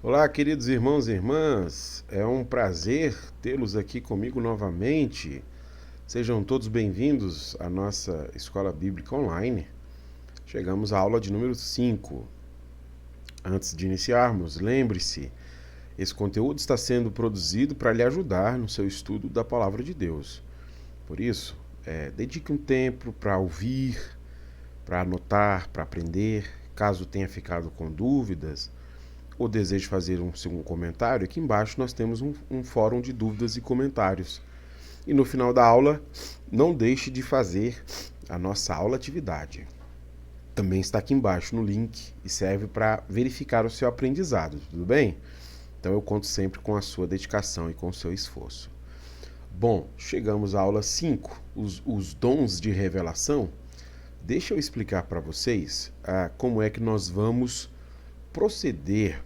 Olá, queridos irmãos e irmãs, é um prazer tê-los aqui comigo novamente. Sejam todos bem-vindos à nossa Escola Bíblica Online. Chegamos à aula de número 5. Antes de iniciarmos, lembre-se, esse conteúdo está sendo produzido para lhe ajudar no seu estudo da Palavra de Deus. Por isso, dedique um tempo para ouvir, para anotar, para aprender. Caso tenha ficado com dúvidas, ou deseje fazer um segundo comentário, aqui embaixo nós temos um fórum de dúvidas e comentários. E no final da aula, não deixe de fazer a nossa aula atividade. Também está aqui embaixo no link e serve para verificar o seu aprendizado, tudo bem? Então eu conto sempre com a sua dedicação e com o seu esforço. Bom, chegamos à aula 5, os dons de revelação. Deixa eu explicar para vocês como é que nós vamos proceder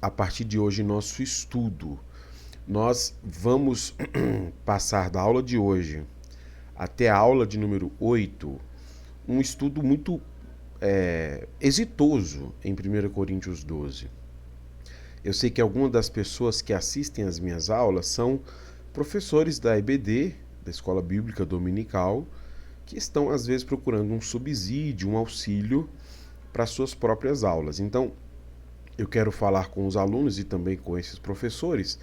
a partir de hoje nosso estudo. Nós vamos passar da aula de hoje até a aula de número 8, um estudo muito exitoso em 1 Coríntios 12. Eu sei que algumas das pessoas que assistem às minhas aulas são professores da EBD, da Escola Bíblica Dominical, que estão às vezes procurando um subsídio, um auxílio para suas próprias aulas. Então, eu quero falar com os alunos e também com esses professores,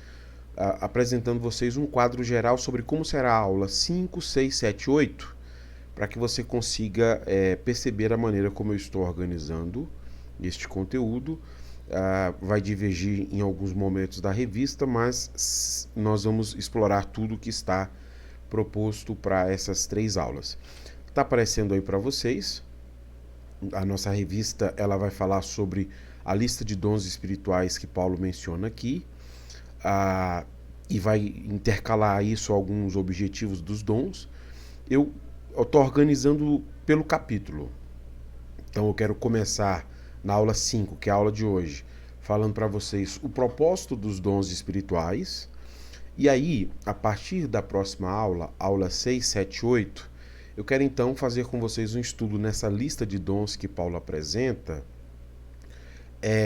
apresentando vocês um quadro geral sobre como será a aula 5, 6, 7, 8, para que você consiga perceber a maneira como eu estou organizando este conteúdo. Vai divergir em alguns momentos da revista, mas nós vamos explorar tudo que está proposto para essas 3 aulas. Está aparecendo aí para vocês. A nossa revista ela vai falar sobre a lista de dons espirituais que Paulo menciona aqui, e vai intercalar isso alguns objetivos dos dons. Eu estou organizando pelo capítulo. Então eu quero começar na aula 5, que é a aula de hoje, falando para vocês o propósito dos dons espirituais. E aí, a partir da próxima aula, aula 6, 7, 8, eu quero então fazer com vocês um estudo nessa lista de dons que Paulo apresenta,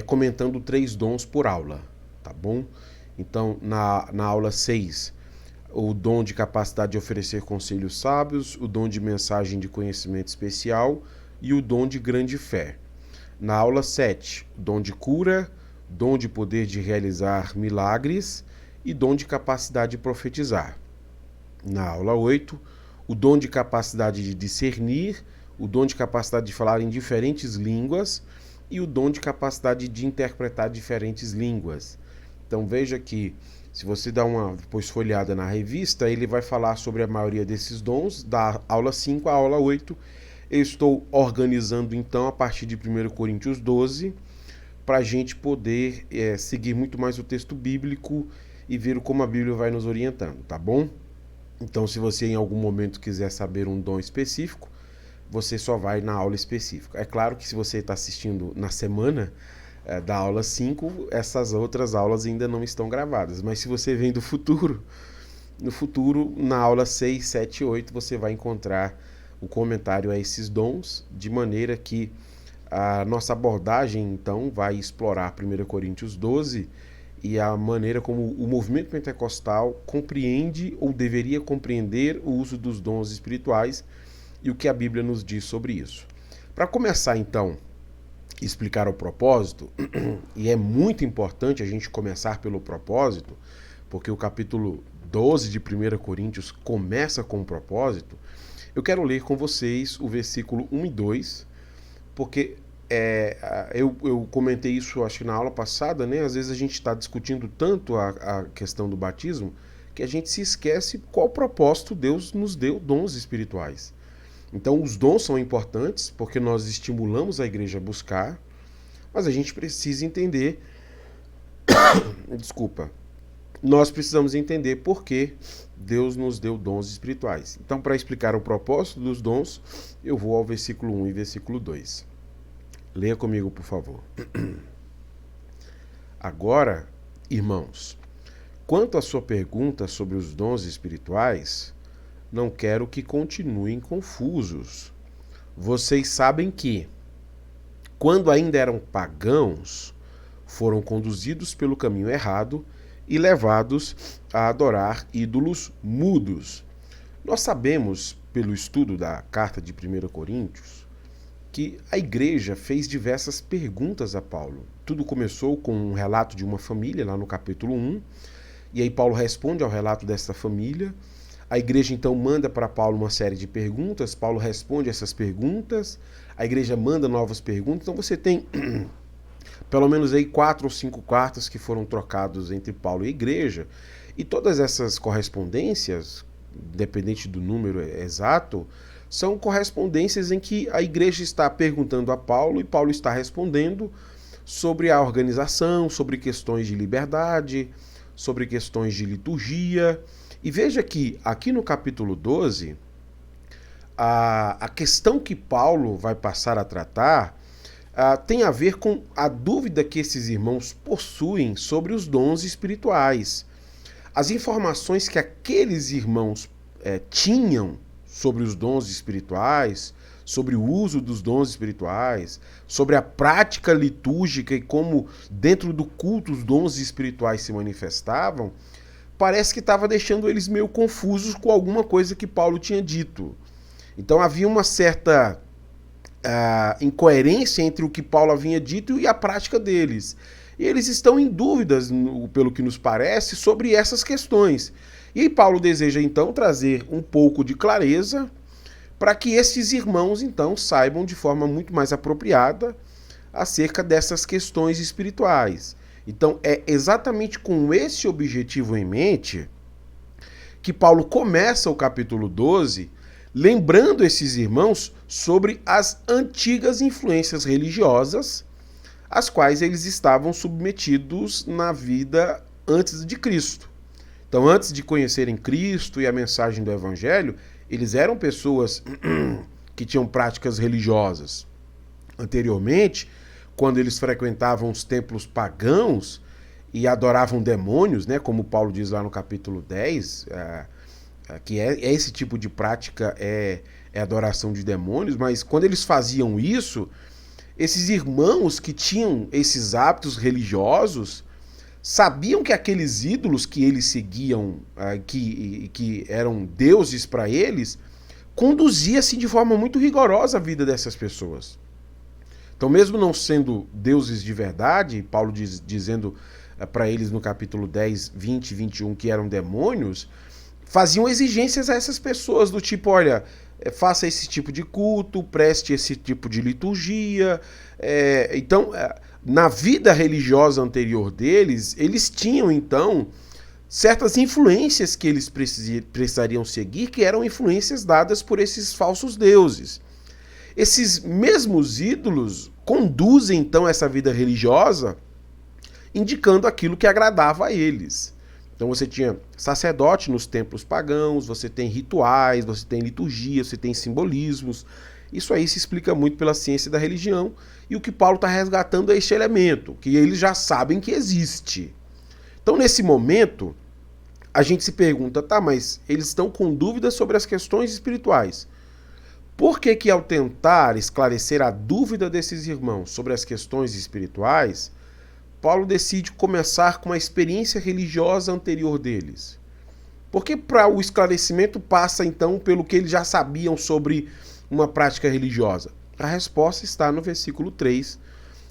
comentando 3 dons por aula, tá bom? Então, na aula 6, o dom de capacidade de oferecer conselhos sábios, o dom de mensagem de conhecimento especial e o dom de grande fé. Na aula 7, dom de cura, dom de poder de realizar milagres e dom de capacidade de profetizar. Na aula 8, o dom de capacidade de discernir, o dom de capacidade de falar em diferentes línguas e o dom de capacidade de interpretar diferentes línguas. Então veja que, se você dá uma depois folhada na revista, ele vai falar sobre a maioria desses dons, da aula 5 à aula 8. Eu estou organizando então a partir de 1 Coríntios 12, para a gente poder seguir muito mais o texto bíblico e ver como a Bíblia vai nos orientando, tá bom? Então, se você em algum momento quiser saber um dom específico, você só vai na aula específica. É claro que se você está assistindo na semana da aula 5, essas outras aulas ainda não estão gravadas. Mas se você vem do futuro, no futuro, na aula 6, 7 e 8, você vai encontrar o comentário a esses dons, de maneira que a nossa abordagem, então, vai explorar 1 Coríntios 12 e a maneira como o movimento pentecostal compreende ou deveria compreender o uso dos dons espirituais e o que a Bíblia nos diz sobre isso. Para começar, então, explicar o propósito, e é muito importante a gente começar pelo propósito, porque o capítulo 12 de 1 Coríntios começa com o propósito. Eu quero ler com vocês o versículo 1 e 2, porque eu comentei isso acho que na aula passada, né? Às vezes a gente está discutindo tanto a questão do batismo que a gente se esquece qual propósito Deus nos deu dons espirituais. Então os dons são importantes porque nós estimulamos a igreja a buscar, mas a gente precisa entender, desculpa, nós precisamos entender por que Deus nos deu dons espirituais. Então, para explicar o propósito dos dons, eu vou ao versículo 1 e versículo 2. Leia comigo, por favor. Agora, irmãos, quanto à sua pergunta sobre os dons espirituais, não quero que continuem confusos. Vocês sabem que, quando ainda eram pagãos, foram conduzidos pelo caminho errado e levados a adorar ídolos mudos. Nós sabemos, pelo estudo da carta de 1 Coríntios, que a igreja fez diversas perguntas a Paulo. Tudo começou com um relato de uma família, lá no capítulo 1, e aí Paulo responde ao relato dessa família. A igreja então manda para Paulo uma série de perguntas, Paulo responde essas perguntas, a igreja manda novas perguntas, então você tem pelo menos aí 4 ou 5 cartas que foram trocados entre Paulo e a igreja, e todas essas correspondências, independente do número exato, são correspondências em que a igreja está perguntando a Paulo e Paulo está respondendo sobre a organização, sobre questões de liberdade, sobre questões de liturgia. E veja que aqui no capítulo 12, a questão que Paulo vai passar a tratar tem a ver com a dúvida que esses irmãos possuem sobre os dons espirituais. As informações que aqueles irmãos tinham sobre os dons espirituais, sobre o uso dos dons espirituais, sobre a prática litúrgica e como dentro do culto os dons espirituais se manifestavam, parece que estava deixando eles meio confusos com alguma coisa que Paulo tinha dito. Então havia uma certa incoerência entre o que Paulo havia dito e a prática deles. E eles estão em dúvidas, pelo que nos parece, sobre essas questões. E Paulo deseja então trazer um pouco de clareza para que esses irmãos então saibam de forma muito mais apropriada acerca dessas questões espirituais. Então é exatamente com esse objetivo em mente que Paulo começa o capítulo 12 lembrando esses irmãos sobre as antigas influências religiosas às quais eles estavam submetidos na vida antes de Cristo. Então, antes de conhecerem Cristo e a mensagem do Evangelho, eles eram pessoas que tinham práticas religiosas. Anteriormente, quando eles frequentavam os templos pagãos e adoravam demônios, né, como Paulo diz lá no capítulo 10, que esse tipo de prática é adoração de demônios, mas quando eles faziam isso, esses irmãos que tinham esses hábitos religiosos sabiam que aqueles ídolos que eles seguiam, que eram deuses para eles, conduzia-se de forma muito rigorosa a vida dessas pessoas. Então, mesmo não sendo deuses de verdade, Paulo dizendo para eles no capítulo 10, 20 e 21 que eram demônios, faziam exigências a essas pessoas do tipo, olha, faça esse tipo de culto, preste esse tipo de liturgia. Então, na vida religiosa anterior deles, eles tinham então certas influências que eles precisariam seguir, que eram influências dadas por esses falsos deuses. Esses mesmos ídolos conduzem então essa vida religiosa, indicando aquilo que agradava a eles. Então você tinha sacerdote nos templos pagãos, você tem rituais, você tem liturgia, você tem simbolismos. Isso aí se explica muito pela ciência da religião, e o que Paulo está resgatando é este elemento, que eles já sabem que existe. Então nesse momento, a gente se pergunta, tá, mas eles estão com dúvidas sobre as questões espirituais. Por que ao tentar esclarecer a dúvida desses irmãos sobre as questões espirituais, Paulo decide começar com a experiência religiosa anterior deles? Porque para o esclarecimento passa então pelo que eles já sabiam sobre uma prática religiosa? A resposta está no versículo 3,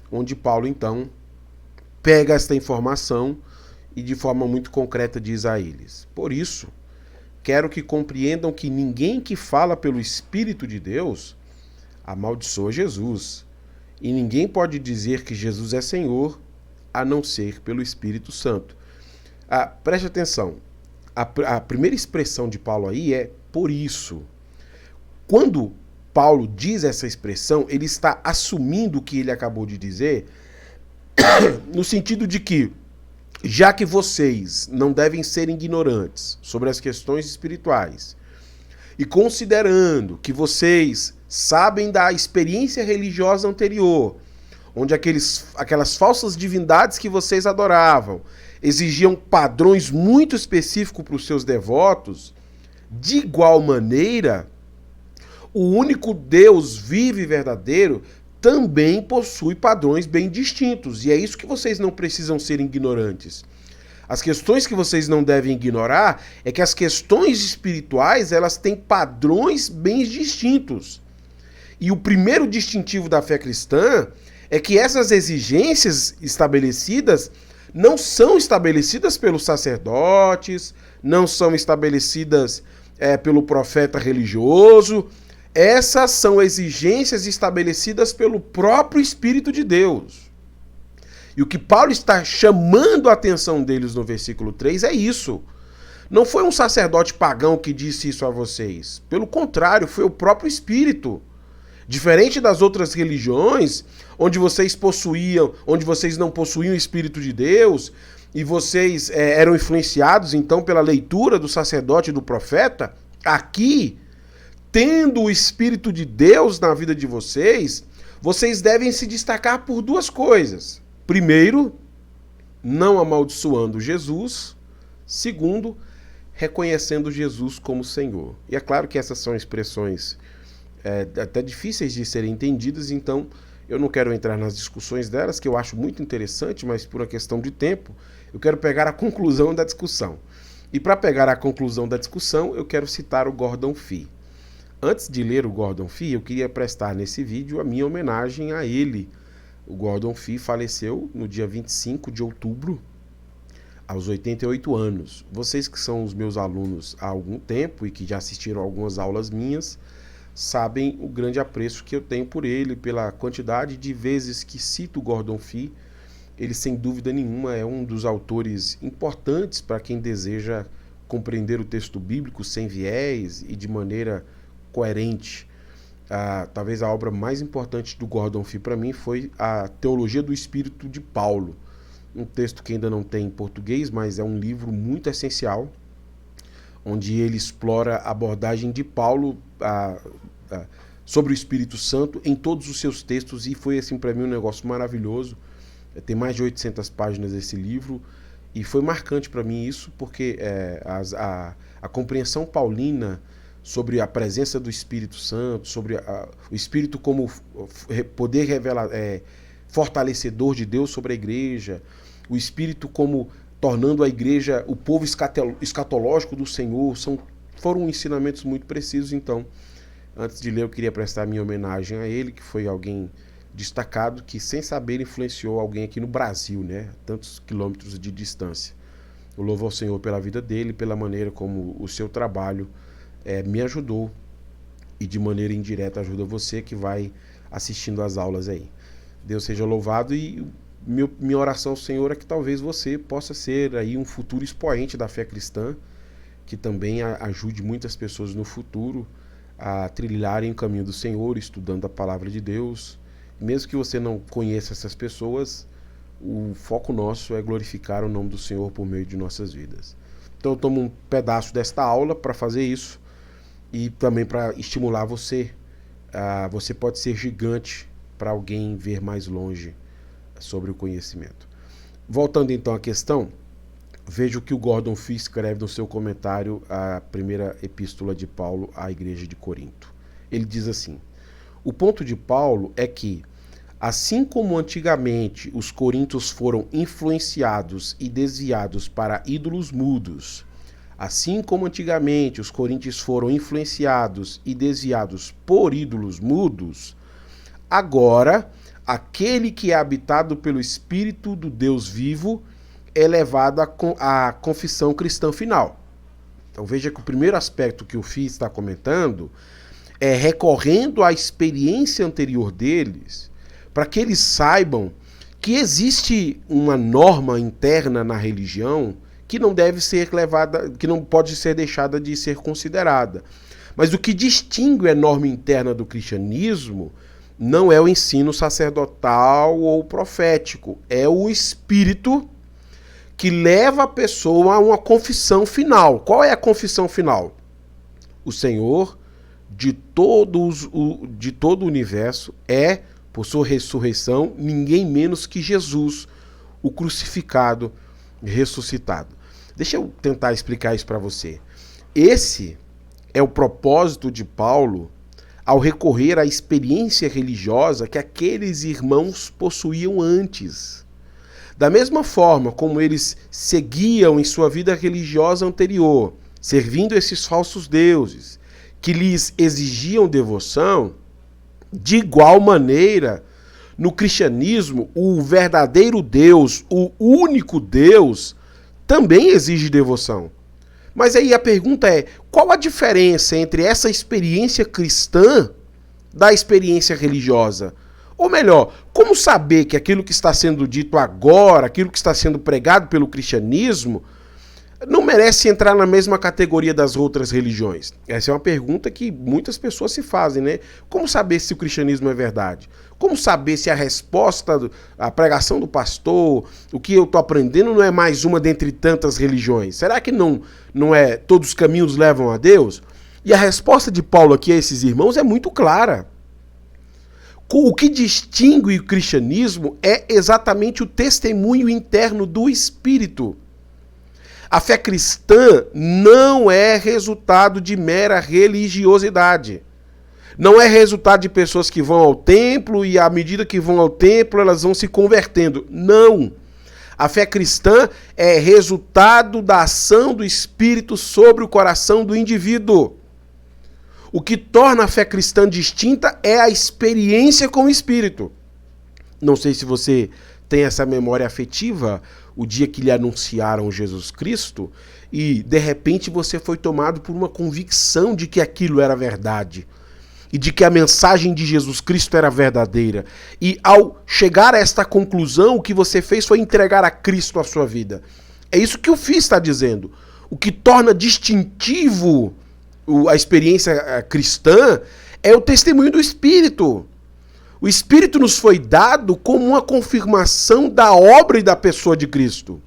onde Paulo então pega esta informação e de forma muito concreta diz a eles: por isso, quero que compreendam que ninguém que fala pelo Espírito de Deus amaldiçoa Jesus, e ninguém pode dizer que Jesus é Senhor a não ser pelo Espírito Santo. Preste atenção, a primeira expressão de Paulo aí é por isso. Quando Paulo diz essa expressão, ele está assumindo o que ele acabou de dizer, no sentido de que, já que vocês não devem ser ignorantes sobre as questões espirituais, e considerando que vocês sabem da experiência religiosa anterior, onde aquelas falsas divindades que vocês adoravam exigiam padrões muito específicos para os seus devotos, de igual maneira, o único Deus vivo e verdadeiro também possui padrões bem distintos. E é isso que vocês não precisam ser ignorantes. As questões que vocês não devem ignorar é que as questões espirituais, elas têm padrões bem distintos. E o primeiro distintivo da fé cristã é que essas exigências estabelecidas não são estabelecidas pelos sacerdotes, não são estabelecidas pelo profeta religioso. Essas são exigências estabelecidas pelo próprio Espírito de Deus. E o que Paulo está chamando a atenção deles no versículo 3 é isso. Não foi um sacerdote pagão que disse isso a vocês. Pelo contrário, foi o próprio Espírito. Diferente das outras religiões, onde vocês não possuíam o Espírito de Deus, e vocês eram influenciados então pela leitura do sacerdote e do profeta, aqui, tendo o Espírito de Deus na vida de vocês, vocês devem se destacar por duas coisas. Primeiro, não amaldiçoando Jesus. Segundo, reconhecendo Jesus como Senhor. E é claro que essas são expressões até difíceis de serem entendidas, então eu não quero entrar nas discussões delas, que eu acho muito interessante, mas por uma questão de tempo, eu quero pegar a conclusão da discussão. E para pegar a conclusão da discussão, eu quero citar o Gordon Fee. Antes de ler o Gordon Fee, eu queria prestar nesse vídeo a minha homenagem a ele. O Gordon Fee faleceu no dia 25 de outubro, aos 88 anos. Vocês que são os meus alunos há algum tempo e que já assistiram algumas aulas minhas, sabem o grande apreço que eu tenho por ele, pela quantidade de vezes que cito o Gordon Fee. Ele, sem dúvida nenhuma, é um dos autores importantes para quem deseja compreender o texto bíblico sem viés e de maneira coerente. Talvez a obra mais importante do Gordon Fee para mim foi a Teologia do Espírito de Paulo, um texto que ainda não tem em português, mas é um livro muito essencial, onde ele explora a abordagem de Paulo sobre o Espírito Santo em todos os seus textos, e foi assim para mim um negócio maravilhoso. Tem mais de 800 páginas esse livro, e foi marcante para mim isso, porque a compreensão paulina sobre a presença do Espírito Santo, sobre o Espírito como poder fortalecedor de Deus sobre a igreja, o Espírito como tornando a igreja o povo escatológico do Senhor, foram ensinamentos muito precisos. Então, antes de ler, eu queria prestar minha homenagem a ele, que foi alguém destacado, que sem saber influenciou alguém aqui no Brasil, né? Tantos quilômetros de distância. Eu louvo ao Senhor pela vida dele, pela maneira como o seu trabalho me ajudou, e de maneira indireta ajuda você que vai assistindo às aulas aí. Deus seja louvado, e minha oração ao Senhor é que talvez você possa ser aí um futuro expoente da fé cristã, que também ajude muitas pessoas no futuro a trilharem o caminho do Senhor, estudando a palavra de Deus. Mesmo que você não conheça essas pessoas, o foco nosso é glorificar o nome do Senhor por meio de nossas vidas. Então eu tomo um pedaço desta aula para fazer isso, e também para estimular você. Você pode ser gigante para alguém ver mais longe sobre o conhecimento. Voltando então à questão, veja o que o Gordon Fee escreve no seu comentário à primeira epístola de Paulo à igreja de Corinto. Ele diz assim: o ponto de Paulo é que, assim como antigamente os coríntios foram influenciados e desviados para ídolos mudos, assim como antigamente os coríntios foram influenciados e desviados por ídolos mudos, agora aquele que é habitado pelo Espírito do Deus vivo é levado à confissão cristã final. Então veja que o primeiro aspecto que o Fee está comentando é recorrendo à experiência anterior deles, para que eles saibam que existe uma norma interna na religião que não deve ser levada, que não pode ser deixada de ser considerada. Mas o que distingue a norma interna do cristianismo não é o ensino sacerdotal ou profético, é o Espírito que leva a pessoa a uma confissão final. Qual é a confissão final? O Senhor de todo o universo é, por sua ressurreição, ninguém menos que Jesus, o crucificado e ressuscitado. Deixa eu tentar explicar isso para você. Esse é o propósito de Paulo ao recorrer à experiência religiosa que aqueles irmãos possuíam antes. Da mesma forma como eles seguiam em sua vida religiosa anterior, servindo esses falsos deuses, que lhes exigiam devoção, de igual maneira, no cristianismo, o verdadeiro Deus, o único Deus, também exige devoção. Mas aí a pergunta é, qual a diferença entre essa experiência cristã da experiência religiosa? Ou melhor, como saber que aquilo que está sendo dito agora, aquilo que está sendo pregado pelo cristianismo, não merece entrar na mesma categoria das outras religiões? Essa é uma pergunta que muitas pessoas se fazem, né? Como saber se o cristianismo é verdade? Como saber se a resposta, a pregação do pastor, o que eu estou aprendendo não é mais uma dentre tantas religiões? Será que não é todos os caminhos levam a Deus? E a resposta de Paulo aqui a esses irmãos é muito clara. O que distingue o cristianismo é exatamente o testemunho interno do Espírito. A fé cristã não é resultado de mera religiosidade. Não é resultado de pessoas que vão ao templo e à medida que vão ao templo elas vão se convertendo. Não. A fé cristã é resultado da ação do Espírito sobre o coração do indivíduo. O que torna a fé cristã distinta é a experiência com o Espírito. Não sei se você tem essa memória afetiva, o dia que lhe anunciaram Jesus Cristo, e de repente você foi tomado por uma convicção de que aquilo era verdade, e de que a mensagem de Jesus Cristo era verdadeira. E ao chegar a esta conclusão, o que você fez foi entregar a Cristo a sua vida. É isso que o FI está dizendo. O que torna distintivo a experiência cristã é o testemunho do Espírito. O Espírito nos foi dado como uma confirmação da obra e da pessoa de Cristo.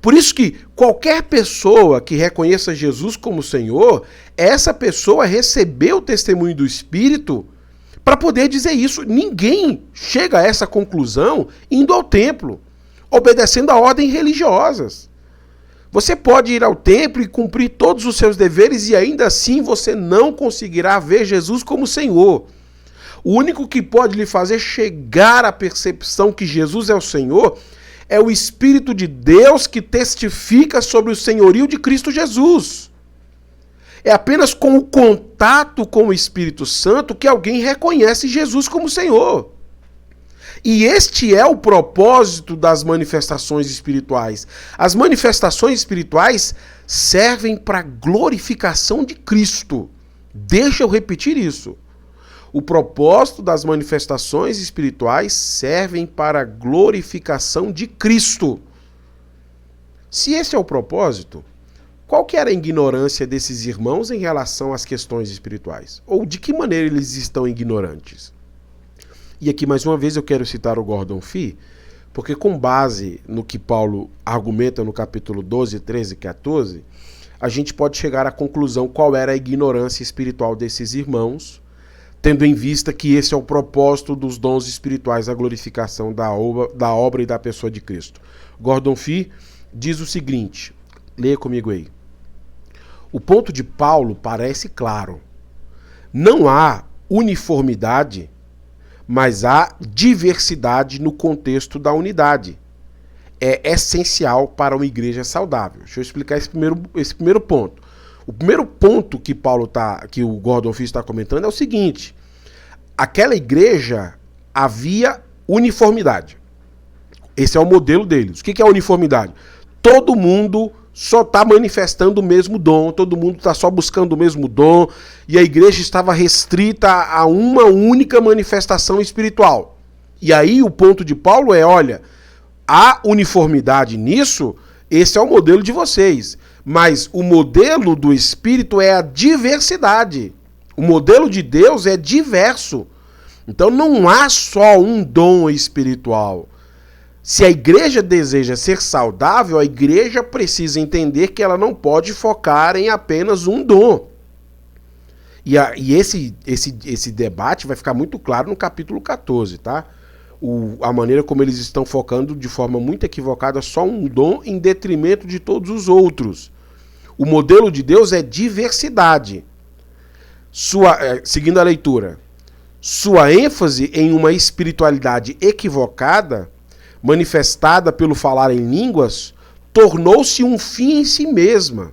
Por isso que qualquer pessoa que reconheça Jesus como Senhor, essa pessoa recebeu o testemunho do Espírito para poder dizer isso. Ninguém chega a essa conclusão indo ao templo, obedecendo a ordens religiosas. Você pode ir ao templo e cumprir todos os seus deveres e ainda assim você não conseguirá ver Jesus como Senhor. O único que pode lhe fazer chegar à percepção que Jesus é o Senhor é o Espírito de Deus que testifica sobre o senhorio de Cristo Jesus. É apenas com o contato com o Espírito Santo que alguém reconhece Jesus como Senhor. E este é o propósito das manifestações espirituais. As manifestações espirituais servem para a glorificação de Cristo. Deixa eu repetir isso. O propósito das manifestações espirituais servem para a glorificação de Cristo. Se esse é o propósito, qual que era a ignorância desses irmãos em relação às questões espirituais? Ou de que maneira eles estão ignorantes? E aqui mais uma vez eu quero citar o Gordon Fee, porque com base no que Paulo argumenta no capítulo 12, 13 e 14, a gente pode chegar à conclusão qual era a ignorância espiritual desses irmãos, tendo em vista que esse é o propósito dos dons espirituais, a glorificação da obra e da pessoa de Cristo. Gordon Fee diz o seguinte, leia comigo aí. O ponto de Paulo parece claro. Não há uniformidade, mas há diversidade no contexto da unidade. É essencial para uma igreja saudável. Deixa eu explicar esse primeiro ponto. O primeiro ponto que que o Gordon Fee está comentando é o seguinte: aquela igreja havia uniformidade. Esse é o modelo deles. O que é a uniformidade? Todo mundo só está manifestando o mesmo dom, todo mundo está só buscando o mesmo dom, e a igreja estava restrita a uma única manifestação espiritual. E aí o ponto de Paulo é, olha, há uniformidade nisso, esse é o modelo de vocês, mas o modelo do Espírito é a diversidade. O modelo de Deus é diverso. Então não há só um dom espiritual. Se a igreja deseja ser saudável, a igreja precisa entender que ela não pode focar em apenas um dom. E esse debate vai ficar muito claro no capítulo 14, tá? A maneira como eles estão focando de forma muito equivocada só um dom em detrimento de todos os outros. O modelo de Deus é diversidade. seguindo a leitura, sua ênfase em uma espiritualidade equivocada, manifestada pelo falar em línguas, tornou-se um fim em si mesma,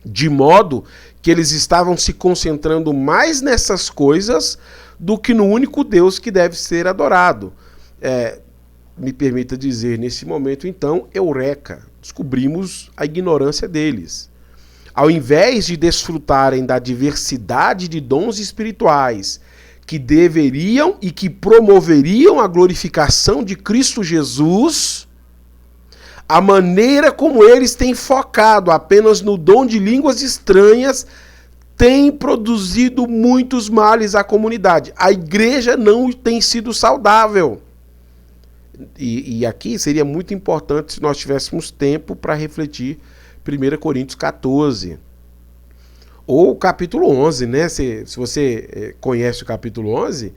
de modo que eles estavam se concentrando mais nessas coisas do que no único Deus que deve ser adorado. Me permita dizer, nesse momento, então, eureka, descobrimos a ignorância deles. Ao invés de desfrutarem da diversidade de dons espirituais que deveriam e que promoveriam a glorificação de Cristo Jesus, a maneira como eles têm focado apenas no dom de línguas estranhas tem produzido muitos males à comunidade. A igreja não tem sido saudável. E aqui seria muito importante se nós tivéssemos tempo para refletir 1 Coríntios 14. Ou o capítulo 11, né? Se você conhece o capítulo 11,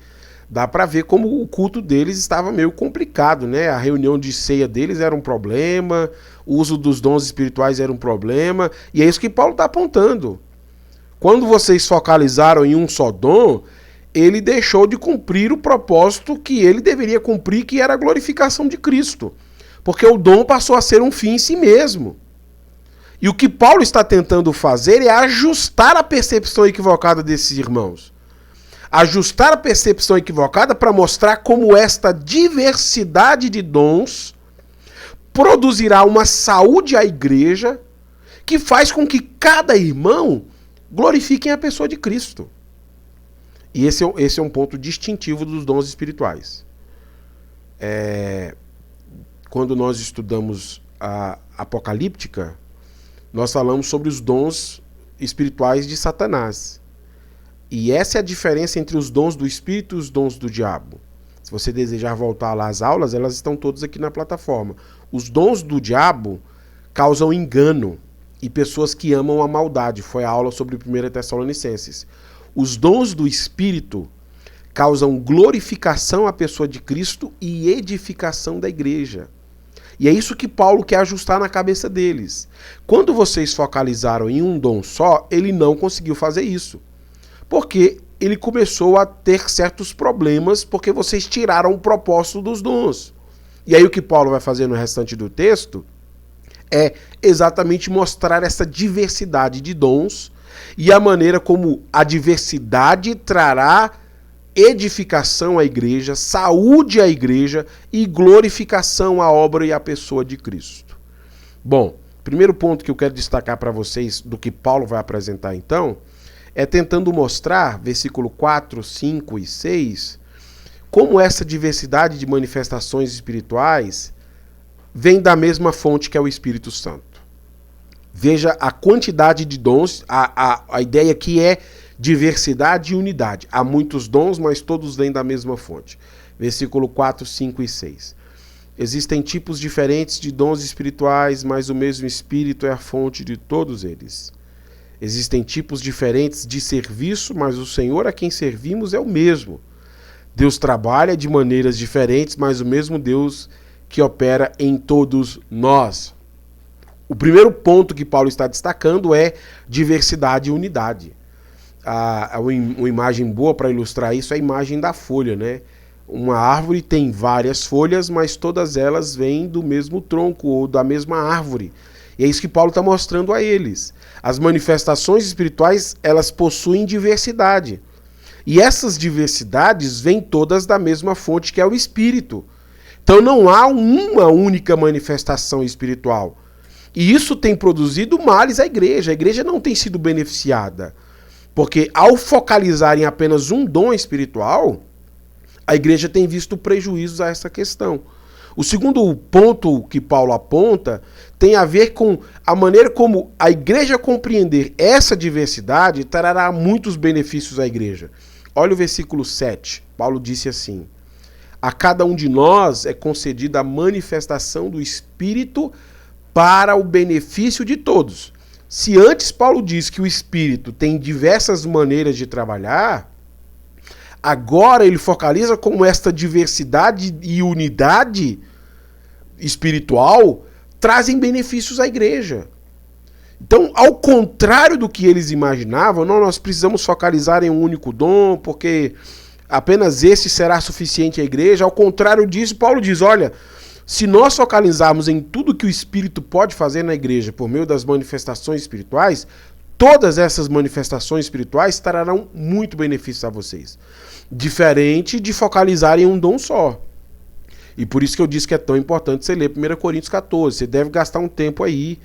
dá para ver como o culto deles estava meio complicado, né? A reunião de ceia deles era um problema, o uso dos dons espirituais era um problema, e é isso que Paulo está apontando. Quando vocês focalizaram em um só dom, ele deixou de cumprir o propósito que ele deveria cumprir, que era a glorificação de Cristo. Porque o dom passou a ser um fim em si mesmo. E o que Paulo está tentando fazer é ajustar a percepção equivocada desses irmãos. Ajustar a percepção equivocada para mostrar como esta diversidade de dons produzirá uma saúde à igreja que faz com que cada irmão glorifique a pessoa de Cristo. E esse é um ponto distintivo dos dons espirituais. Quando nós estudamos a Apocalíptica, nós falamos sobre os dons espirituais de Satanás. E essa é a diferença entre os dons do Espírito e os dons do diabo. Se você desejar voltar lá às aulas, elas estão todas aqui na plataforma. Os dons do diabo causam engano e pessoas que amam a maldade. Foi a aula sobre 1 Tessalonicenses. Os dons do Espírito causam glorificação à pessoa de Cristo e edificação da igreja. E é isso que Paulo quer ajustar na cabeça deles. Quando vocês focalizaram em um dom só, ele não conseguiu fazer isso. Porque ele começou a ter certos problemas, porque vocês tiraram o propósito dos dons. E aí o que Paulo vai fazer no restante do texto é exatamente mostrar essa diversidade de dons e a maneira como a diversidade trará edificação à igreja, saúde à igreja e glorificação à obra e à pessoa de Cristo. Bom, primeiro ponto que eu quero destacar para vocês do que Paulo vai apresentar então, é tentando mostrar, versículo 4, 5 e 6, como essa diversidade de manifestações espirituais vem da mesma fonte que é o Espírito Santo. Veja a quantidade de dons, a ideia aqui é diversidade e unidade. Há muitos dons, mas todos vêm da mesma fonte. Versículo 4, 5 e 6. Existem tipos diferentes de dons espirituais, mas o mesmo Espírito é a fonte de todos eles. Existem tipos diferentes de serviço, mas o Senhor a quem servimos é o mesmo. Deus trabalha de maneiras diferentes, mas o mesmo Deus que opera em todos nós. O primeiro ponto que Paulo está destacando é diversidade e unidade. Uma imagem boa para ilustrar isso é a imagem da folha, né? Uma árvore tem várias folhas, mas todas elas vêm do mesmo tronco ou da mesma árvore. E é isso que Paulo está mostrando a eles. As manifestações espirituais, elas possuem diversidade. E essas diversidades vêm todas da mesma fonte, que é o Espírito. Então não há uma única manifestação espiritual. E isso tem produzido males à igreja. A igreja não tem sido beneficiada. Porque ao focalizar em apenas um dom espiritual, a igreja tem visto prejuízos a essa questão. O segundo ponto que Paulo aponta tem a ver com a maneira como a igreja compreender essa diversidade trará muitos benefícios à igreja. Olha o versículo 7. Paulo disse assim: a cada um de nós é concedida a manifestação do Espírito para o benefício de todos. Se antes Paulo diz que o Espírito tem diversas maneiras de trabalhar, agora ele focaliza como esta diversidade e unidade espiritual trazem benefícios à igreja. Então, ao contrário do que eles imaginavam, não, nós precisamos focalizar em um único dom, porque apenas esse será suficiente à igreja. Ao contrário disso, Paulo diz, olha, se nós focalizarmos em tudo que o Espírito pode fazer na igreja por meio das manifestações espirituais, todas essas manifestações espirituais trarão muito benefício a vocês. Diferente de focalizar em um dom só. E por isso que eu disse que é tão importante você ler 1 Coríntios 14. Você deve gastar um tempo aí,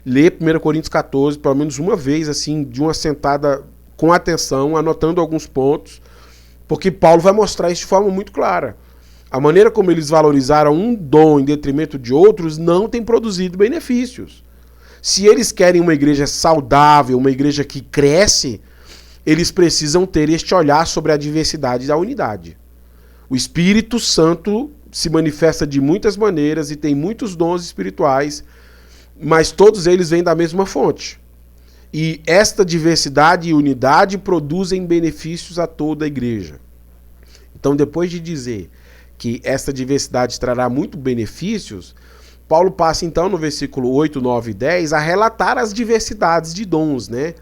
ler 1 Coríntios 14, pelo menos uma vez, assim, de uma sentada com atenção, anotando alguns pontos, porque Paulo vai mostrar isso de forma muito clara. A maneira como eles valorizaram um dom em detrimento de outros não tem produzido benefícios. Se eles querem uma igreja saudável, uma igreja que cresce, eles precisam ter este olhar sobre a diversidade da unidade. O Espírito Santo se manifesta de muitas maneiras e tem muitos dons espirituais, mas todos eles vêm da mesma fonte. E esta diversidade e unidade produzem benefícios a toda a igreja. Então, depois de dizer que esta diversidade trará muitos benefícios, Paulo passa então no versículo 8, 9 e 10 a relatar as diversidades de dons, né?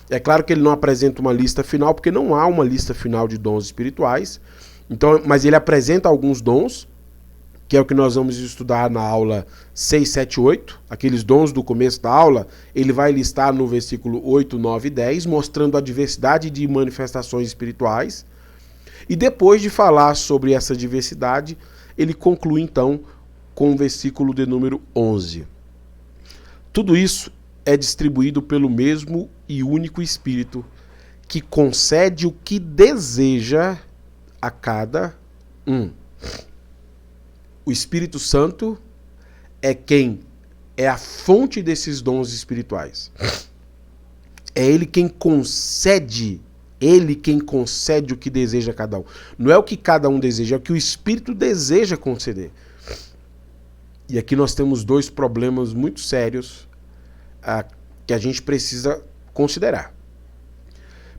É claro que ele não apresenta uma lista final, porque não há uma lista final de dons espirituais, então, mas ele apresenta alguns dons, que é o que nós vamos estudar na aula 6, 7, 8, aqueles dons do começo da aula, ele vai listar no versículo 8, 9 e 10, mostrando a diversidade de manifestações espirituais. E depois de falar sobre essa diversidade, ele conclui então com o versículo de número 11. Tudo isso é distribuído pelo mesmo e único Espírito, que concede o que deseja a cada um. O Espírito Santo é quem é a fonte desses dons espirituais. É ele quem concede o que deseja a cada um. Não é o que cada um deseja, é o que o Espírito deseja conceder. E aqui nós temos dois problemas muito sérios que a gente precisa considerar.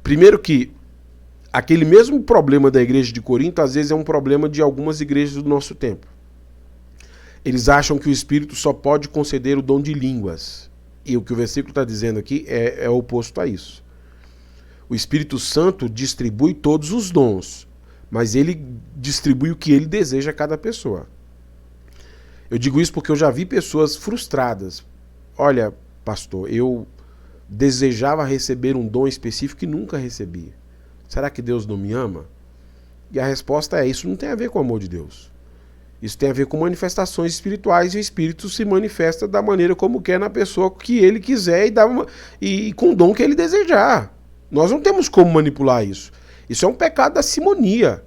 Primeiro que aquele mesmo problema da igreja de Corinto, às vezes é um problema de algumas igrejas do nosso tempo. Eles acham que o Espírito só pode conceder o dom de línguas. E o que o versículo está dizendo aqui é oposto a isso. O Espírito Santo distribui todos os dons, mas ele distribui o que ele deseja a cada pessoa. Eu digo isso porque eu já vi pessoas frustradas. Olha, pastor, eu desejava receber um dom específico e nunca recebi. Será que Deus não me ama? E a resposta é: isso não tem a ver com o amor de Deus. Isso tem a ver com manifestações espirituais, e o Espírito se manifesta da maneira como quer na pessoa que ele quiser e com o dom que ele desejar. Nós não temos como manipular isso. Isso é um pecado da simonia.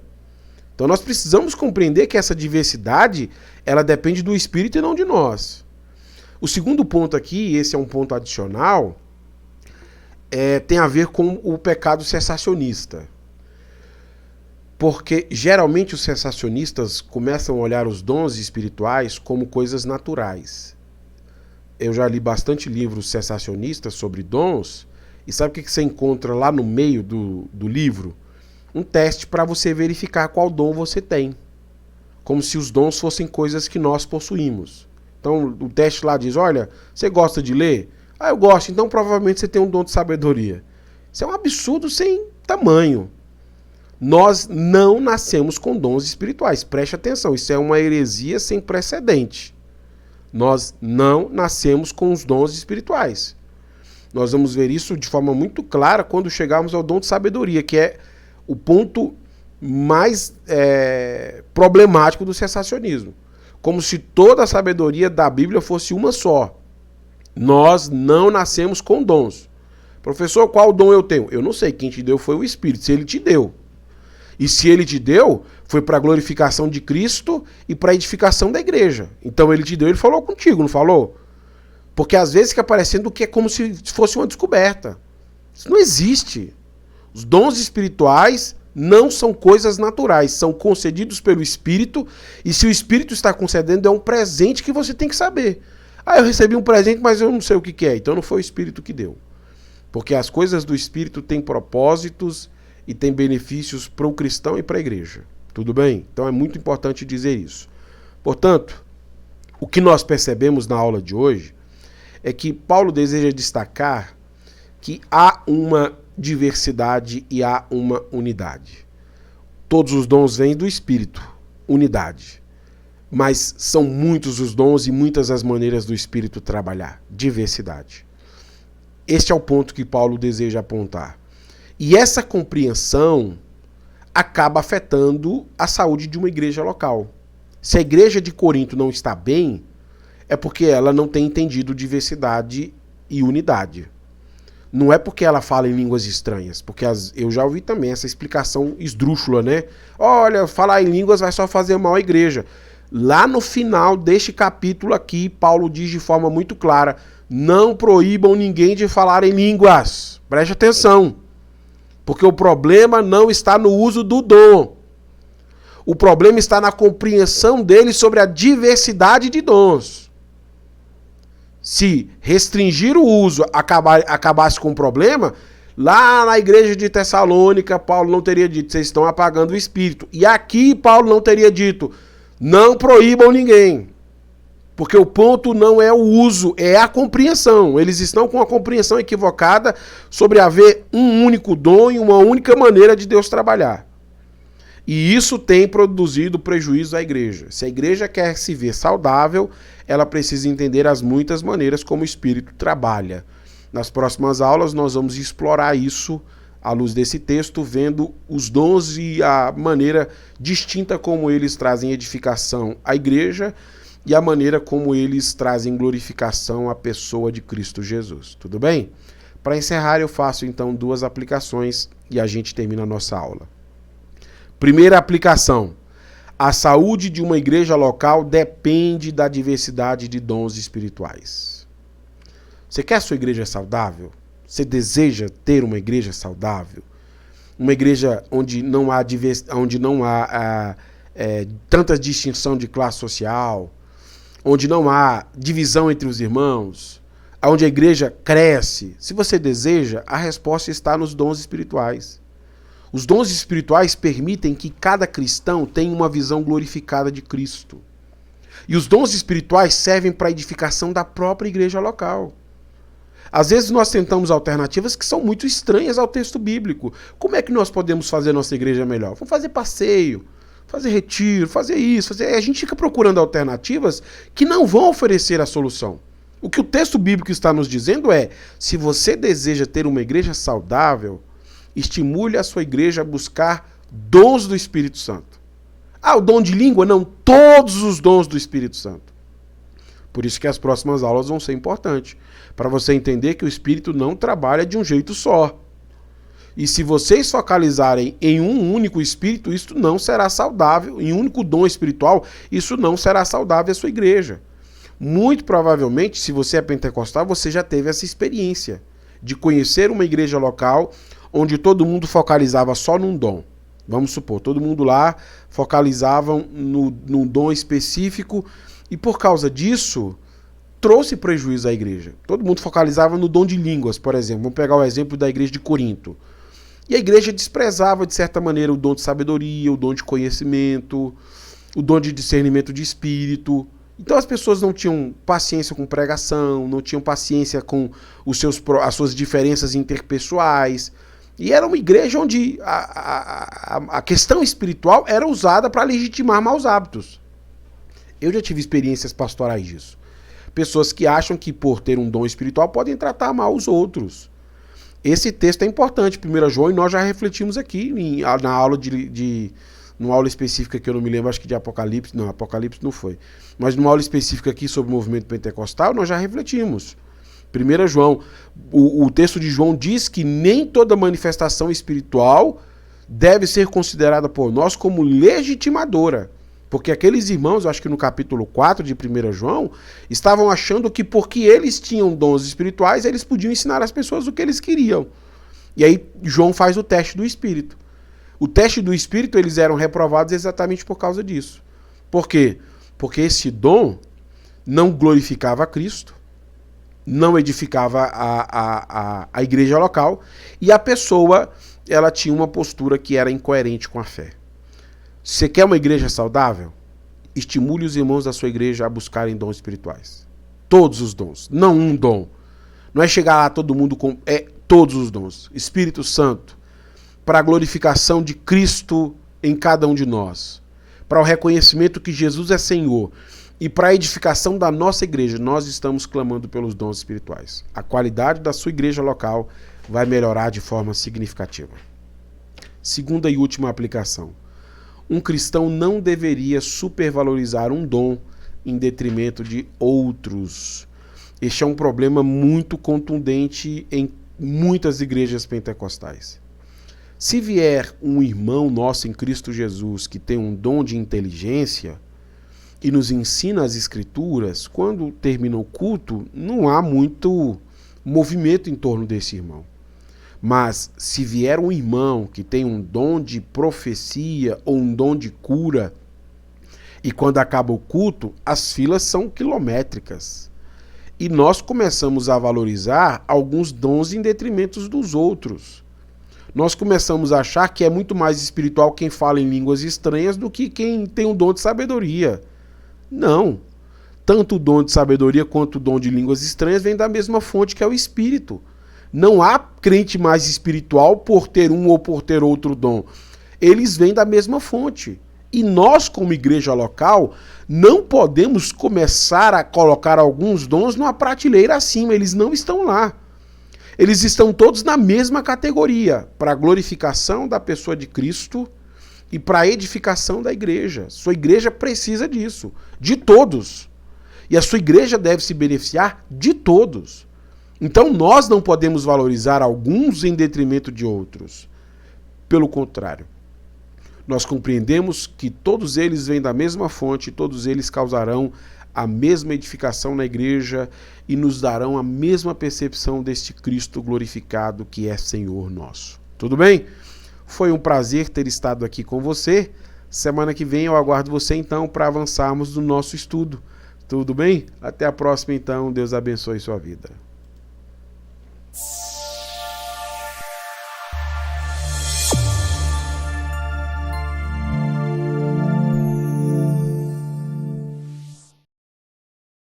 Então nós precisamos compreender que essa diversidade, ela depende do Espírito e não de nós. O segundo ponto aqui, esse é um ponto adicional, tem a ver com o pecado cessacionista. Porque geralmente os cessacionistas começam a olhar os dons espirituais como coisas naturais. Eu já li bastante livros cessacionistas sobre dons, e sabe o que você encontra lá no meio do livro? Um teste para você verificar qual dom você tem. Como se os dons fossem coisas que nós possuímos. Então o teste lá diz: olha, você gosta de ler? Ah, eu gosto, então provavelmente você tem um dom de sabedoria. Isso é um absurdo sem tamanho. Nós não nascemos com dons espirituais. Preste atenção, isso é uma heresia sem precedente. Nós não nascemos com os dons espirituais. Nós vamos ver isso de forma muito clara quando chegarmos ao dom de sabedoria, que é o ponto mais problemático do cessacionismo. Como se toda a sabedoria da Bíblia fosse uma só. Nós não nascemos com dons. Professor, qual dom eu tenho? Eu não sei, quem te deu foi o Espírito, se ele te deu. E se ele te deu, foi para a glorificação de Cristo e para a edificação da igreja. Então ele te deu, ele falou contigo, não falou? Porque às vezes fica parecendo que é como se fosse uma descoberta. Isso não existe. Os dons espirituais não são coisas naturais, são concedidos pelo Espírito, e se o Espírito está concedendo, é um presente que você tem que saber. Ah, eu recebi um presente, mas eu não sei o que é. Então não foi o Espírito que deu. Porque as coisas do Espírito têm propósitos e têm benefícios para o cristão e para a igreja. Tudo bem? Então é muito importante dizer isso. Portanto, o que nós percebemos na aula de hoje é que Paulo deseja destacar que há uma diversidade e há uma unidade. Todos os dons vêm do Espírito, unidade. Mas são muitos os dons e muitas as maneiras do Espírito trabalhar, diversidade. Este é o ponto que Paulo deseja apontar. E essa compreensão acaba afetando a saúde de uma igreja local. Se a igreja de Corinto não está bem, é porque ela não tem entendido diversidade e unidade. Não é porque ela fala em línguas estranhas, porque eu já ouvi também essa explicação esdrúxula, né? Olha, falar em línguas vai só fazer mal à igreja. Lá no final deste capítulo aqui, Paulo diz de forma muito clara, não proíbam ninguém de falar em línguas. Preste atenção, porque o problema não está no uso do dom. O problema está na compreensão dele sobre a diversidade de dons. Se restringir o uso acabasse com o problema, lá na igreja de Tessalônica, Paulo não teria dito, vocês estão apagando o espírito. E aqui Paulo não teria dito, não proíbam ninguém. Porque o ponto não é o uso, é a compreensão. Eles estão com a compreensão equivocada sobre haver um único dom e uma única maneira de Deus trabalhar. E isso tem produzido prejuízo à igreja. Se a igreja quer se ver saudável, ela precisa entender as muitas maneiras como o Espírito trabalha. Nas próximas aulas nós vamos explorar isso à luz desse texto, vendo os dons e a maneira distinta como eles trazem edificação à igreja e a maneira como eles trazem glorificação à pessoa de Cristo Jesus. Tudo bem? Para encerrar, eu faço então 2 aplicações e a gente termina a nossa aula. Primeira aplicação. A saúde de uma igreja local depende da diversidade de dons espirituais. Você quer a sua igreja saudável? Você deseja ter uma igreja saudável? Uma igreja onde não há, tanta distinção de classe social, onde não há divisão entre os irmãos, onde a igreja cresce? Se você deseja, a resposta está nos dons espirituais. Os dons espirituais permitem que cada cristão tenha uma visão glorificada de Cristo. E os dons espirituais servem para a edificação da própria igreja local. Às vezes nós tentamos alternativas que são muito estranhas ao texto bíblico. Como é que nós podemos fazer nossa igreja melhor? Vamos fazer passeio, fazer retiro, fazer isso. A gente fica procurando alternativas que não vão oferecer a solução. O que o texto bíblico está nos dizendo é, se você deseja ter uma igreja saudável, estimule a sua igreja a buscar dons do Espírito Santo. O dom de língua? Não, todos os dons do Espírito Santo. Por isso que as próximas aulas vão ser importantes, para você entender que o Espírito não trabalha de um jeito só. E se vocês focalizarem em um único Espírito, isso não será saudável. Em um único dom espiritual, isso não será saudável à sua igreja. Muito provavelmente, se você é pentecostal, você já teve essa experiência de conhecer uma igreja local onde todo mundo focalizava só num dom. Vamos supor, todo mundo lá focalizavam num dom específico e por causa disso trouxe prejuízo à igreja. Todo mundo focalizava no dom de línguas, por exemplo. Vamos pegar o exemplo da igreja de Corinto. E a igreja desprezava, de certa maneira, o dom de sabedoria, o dom de conhecimento, o dom de discernimento de espírito. Então as pessoas não tinham paciência com pregação, não tinham paciência com as suas diferenças interpessoais. E era uma igreja onde a questão espiritual era usada para legitimar maus hábitos. Eu já tive experiências pastorais disso. Pessoas que acham que por ter um dom espiritual podem tratar mal os outros. Esse texto é importante, 1 João, e nós já refletimos aqui na aula numa aula específica que eu não me lembro, acho que de Apocalipse. Não, Apocalipse não foi. Mas numa aula específica aqui sobre o movimento pentecostal, nós já refletimos. 1 João, o texto de João diz que nem toda manifestação espiritual deve ser considerada por nós como legitimadora. Porque aqueles irmãos, eu acho que no capítulo 4 de 1 João, estavam achando que porque eles tinham dons espirituais, eles podiam ensinar as pessoas o que eles queriam. E aí João faz o teste do Espírito. O teste do Espírito, eles eram reprovados exatamente por causa disso. Por quê? Porque esse dom não glorificava a Cristo, não edificava a igreja local, e a pessoa ela tinha uma postura que era incoerente com a fé. Você quer uma igreja saudável? Estimule os irmãos da sua igreja a buscarem dons espirituais. Todos os dons, não um dom. Não é chegar lá todo mundo com... É todos os dons. Espírito Santo, para a glorificação de Cristo em cada um de nós, para o reconhecimento que Jesus é Senhor e para a edificação da nossa igreja, nós estamos clamando pelos dons espirituais. A qualidade da sua igreja local vai melhorar de forma significativa. Segunda e última aplicação. Um cristão não deveria supervalorizar um dom em detrimento de outros. Este é um problema muito contundente em muitas igrejas pentecostais. Se vier um irmão nosso em Cristo Jesus que tem um dom de inteligência e nos ensina as escrituras, quando termina o culto, não há muito movimento em torno desse irmão. Mas se vier um irmão que tem um dom de profecia ou um dom de cura, e quando acaba o culto, as filas são quilométricas. E nós começamos a valorizar alguns dons em detrimento dos outros. Nós começamos a achar que é muito mais espiritual quem fala em línguas estranhas do que quem tem um dom de sabedoria. Não. Tanto o dom de sabedoria quanto o dom de línguas estranhas vem da mesma fonte, que é o Espírito. Não há crente mais espiritual por ter um ou por ter outro dom. Eles vêm da mesma fonte. E nós, como igreja local, não podemos começar a colocar alguns dons numa prateleira acima. Eles não estão lá. Eles estão todos na mesma categoria, para a glorificação da pessoa de Cristo e para a edificação da igreja. Sua igreja precisa disso, de todos. E a sua igreja deve se beneficiar de todos. Então nós não podemos valorizar alguns em detrimento de outros. Pelo contrário, nós compreendemos que todos eles vêm da mesma fonte, todos eles causarão a mesma edificação na igreja e nos darão a mesma percepção deste Cristo glorificado que é Senhor nosso. Tudo bem? Foi um prazer ter estado aqui com você. Semana que vem eu aguardo você então para avançarmos no nosso estudo. Tudo bem? Até a próxima então. Deus abençoe sua vida.